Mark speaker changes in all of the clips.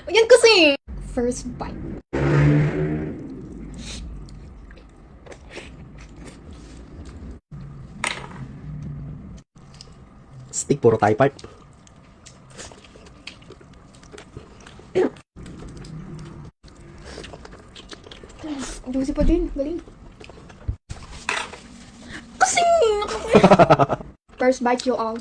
Speaker 1: Yan kasi. First bite.
Speaker 2: Stick, puro Thai part.
Speaker 1: Juicy pa din. Galing. Kasi. First bite you all.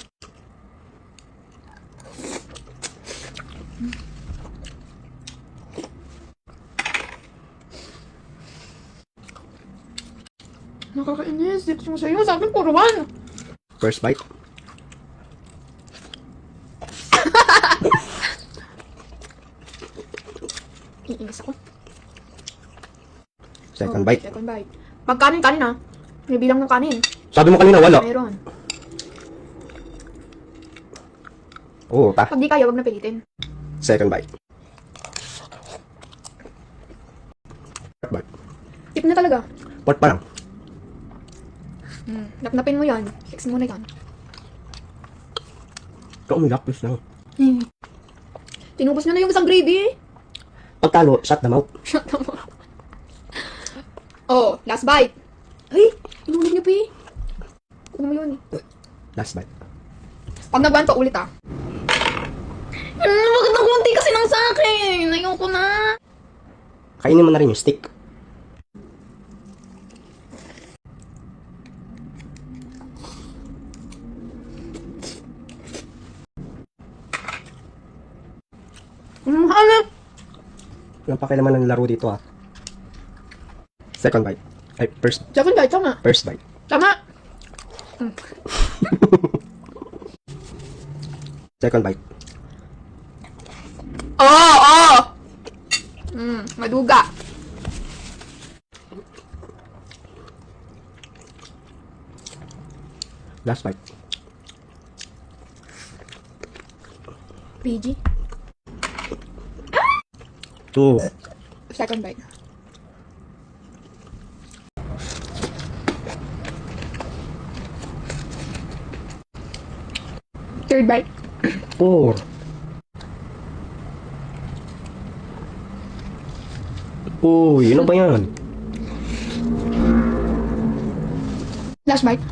Speaker 1: Nakakainis. Dito mo sa'yo. Sa akin, puro one.
Speaker 2: First bite.
Speaker 1: Iinis ako.
Speaker 2: Second bite.
Speaker 1: Second bite. Pag kanin ha. May bilang ng kanin.
Speaker 2: Sabi mo kanina wala.
Speaker 1: Mayroon.
Speaker 2: Oo, ta.
Speaker 1: Pag di kaya, wag na pilitin.
Speaker 2: Second bite. Third bite.
Speaker 1: Tip na talaga.
Speaker 2: Fourth pa lang.
Speaker 1: Napnapin mo yan. Fix mo na yan.
Speaker 2: Ikaw umilak, please lang.
Speaker 1: Tinubos nyo na yung isang gravy.
Speaker 2: Pagtalo, shut the mouth.
Speaker 1: Shut up. Oh, last bite. Ay, inulit niyo pa eh. Ano mo yun?
Speaker 2: Last bite.
Speaker 1: Pag nagban pa ulit ah. Bakit ang kunti kasi nang sa akin? Ayoko na.
Speaker 2: Kainin mo na rin yung stick.
Speaker 1: Hanap.
Speaker 2: Walang pakialaman ng laro dito, ah. Second bite. Ay, first
Speaker 1: Second bite, tama.
Speaker 2: bite.
Speaker 1: Tama.
Speaker 2: Second bite.
Speaker 1: Oo. Maduga.
Speaker 2: Last bite.
Speaker 1: PG.
Speaker 2: Two.
Speaker 1: Second bite. Third bite.
Speaker 2: Four. Uy, ano ba yan?
Speaker 1: Last bite.